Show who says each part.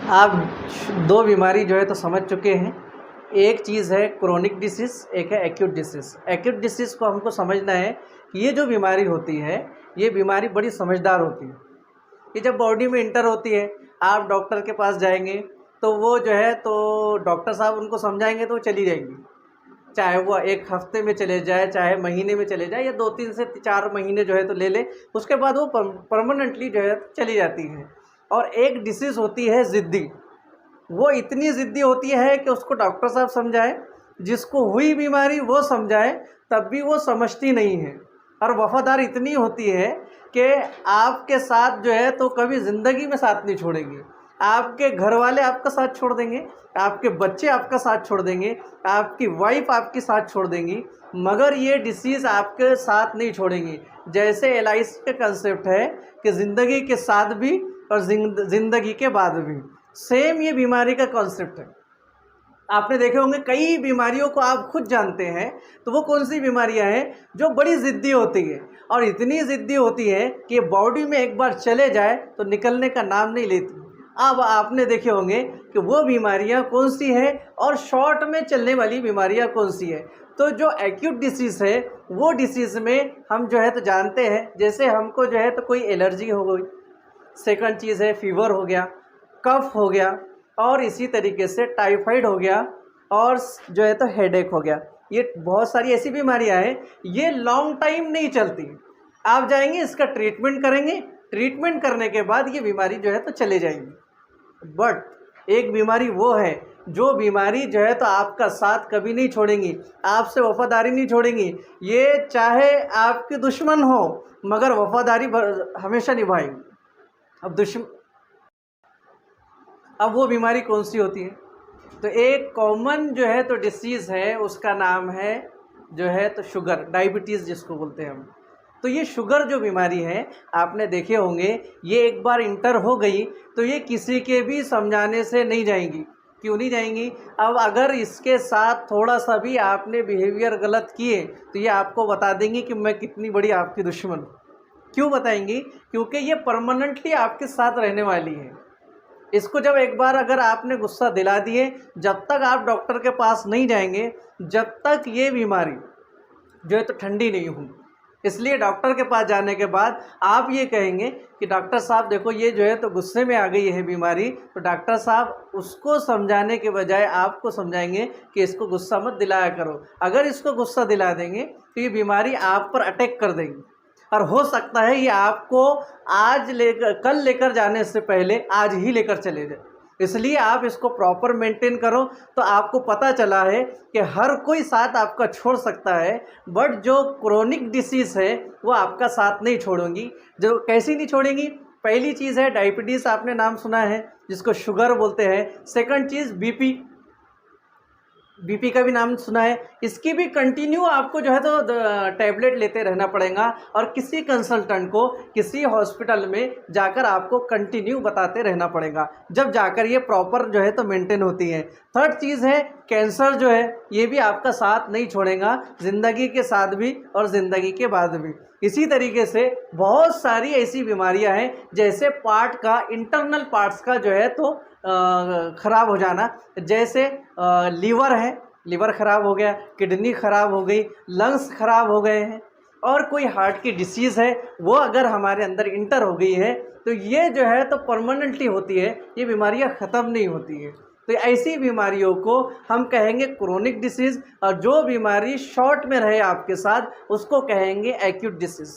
Speaker 1: आप दो बीमारी जो है तो समझ चुके हैं। एक चीज़ है क्रोनिक डिसीज़, एक है एक्यूट डिसीज़। एक्यूट डिसीज़ को हमको समझना है कि ये जो बीमारी होती है, ये बीमारी बड़ी समझदार होती है। ये जब बॉडी में इंटर होती है, आप डॉक्टर के पास जाएंगे तो वो जो है तो डॉक्टर साहब उनको समझाएंगे तो वो चली जाएंगी। चाहे वो एक हफ्ते में चले जाए, चाहे महीने में चले जाए, या 2-3 से 4 महीने जो है तो ले ले, उसके बाद वो परमानेंटली जो है चली जाती है। और एक डिसीज़ होती है ज़िद्दी। वो इतनी ज़िद्दी होती है कि उसको डॉक्टर साहब समझाए, जिसको हुई बीमारी वो समझाए, तब भी वो समझती नहीं है। और वफ़ादार इतनी होती है कि आपके साथ जो है तो कभी ज़िंदगी में साथ नहीं छोड़ेगी। आपके घर वाले आपका साथ छोड़ देंगे, आपके बच्चे आपका साथ छोड़ देंगे, आपकी वाइफ आपकी साथ छोड़ देंगी, मगर ये डिसीज़ आपके साथ नहीं छोड़ेंगी। जैसे एलआईसी का कंसेप्ट है कि ज़िंदगी के साथ भी और ज़िंदगी के बाद भी, सेम ये बीमारी का कॉन्सेप्ट है। आपने देखे होंगे कई बीमारियों को आप खुद जानते हैं, तो वो कौन सी बीमारियां हैं जो बड़ी ज़िद्दी होती है और इतनी ज़िद्दी होती है कि बॉडी में एक बार चले जाए तो निकलने का नाम नहीं लेती। अब आपने देखे होंगे कि वो बीमारियां कौन सी हैं और शॉर्ट में चलने वाली बीमारियां कौन सी है। तो जो एक्यूट डिसीज़ है, वो डिसीज़ में हम जो है तो जानते हैं, जैसे हमको जो है तो कोई एलर्जी हो गई, सेकंड चीज़ है फीवर हो गया, कफ हो गया, और इसी तरीके से टाइफाइड हो गया, और जो है तो हेडेक हो गया। ये बहुत सारी ऐसी बीमारियां हैं, ये लॉन्ग टाइम नहीं चलती। आप जाएंगे, इसका ट्रीटमेंट करेंगे, ट्रीटमेंट करने के बाद ये बीमारी जो है तो चले जाएंगी। बट एक बीमारी वो है जो बीमारी जो है तो आपका साथ कभी नहीं छोड़ेंगी, आपसे वफादारी नहीं छोड़ेंगी। ये चाहे आपके दुश्मन हो, मगर वफादारी हमेशा निभाएंगी। अब वो बीमारी कौन सी होती है? तो एक कॉमन जो है तो डिसीज़ है, उसका नाम है जो है तो शुगर, डायबिटीज़ जिसको बोलते हैं हम। तो ये शुगर जो बीमारी है, आपने देखे होंगे, ये एक बार इंटर हो गई तो ये किसी के भी समझाने से नहीं जाएंगी। क्यों नहीं जाएंगी? अब अगर इसके साथ थोड़ा सा भी आपने बिहेवियर गलत किए तो ये आपको बता देंगी कि मैं कितनी बड़ी आपकी दुश्मन हूँ। क्यों बताएंगी? क्योंकि ये परमानेंटली आपके साथ रहने वाली है। इसको जब एक बार अगर आपने गुस्सा दिला दिए, जब तक आप डॉक्टर के पास नहीं जाएंगे, जब तक ये बीमारी जो है तो ठंडी नहीं होगी। इसलिए डॉक्टर के पास जाने के बाद आप ये कहेंगे कि डॉक्टर साहब देखो, ये जो है तो गुस्से में आ गई है बीमारी, तो डॉक्टर साहब उसको समझाने के बजाय आपको समझाएंगे कि इसको गुस्सा मत दिलाया करो। अगर इसको गुस्सा दिला देंगे तो ये बीमारी आप पर अटैक कर देगी, और हो सकता है ये आपको कल लेकर जाने से पहले आज ही लेकर चले जाए। इसलिए आप इसको प्रॉपर मेंटेन करो। तो आपको पता चला है कि हर कोई साथ आपका छोड़ सकता है, बट जो क्रोनिक डिसीज़ है वो आपका साथ नहीं छोड़ेंगी। जो कैसी नहीं छोड़ेंगी? पहली चीज़ है डायबिटीज़, आपने नाम सुना है, जिसको शुगर बोलते हैं। सेकंड चीज़ बीपी का भी नाम सुना है। इसकी भी कंटिन्यू आपको जो है तो टैबलेट लेते रहना पड़ेगा, और किसी कंसल्टेंट को किसी हॉस्पिटल में जाकर आपको कंटिन्यू बताते रहना पड़ेगा, जब जाकर ये प्रॉपर जो है तो मेंटेन होती है। थर्ड चीज़ है कैंसर, जो है ये भी आपका साथ नहीं छोड़ेगा, ज़िंदगी के साथ भी और ज़िंदगी के बाद भी। इसी तरीके से बहुत सारी ऐसी बीमारियां हैं, जैसे पार्ट का, इंटरनल पार्ट्स का जो है तो ख़राब हो जाना। जैसे लीवर है, लीवर ख़राब हो गया, किडनी ख़राब हो गई, लंग्स ख़राब हो गए हैं, और कोई हार्ट की डिसीज़ है वो अगर हमारे अंदर इंटर हो गई है, तो ये जो है तो परमानेंटली होती है, ये बीमारियां ख़त्म नहीं होती है। तो ऐसी बीमारियों को हम कहेंगे क्रोनिक डिसीज़, और जो बीमारी शॉर्ट में रहे आपके साथ उसको कहेंगे एक्यूट डिसीज़।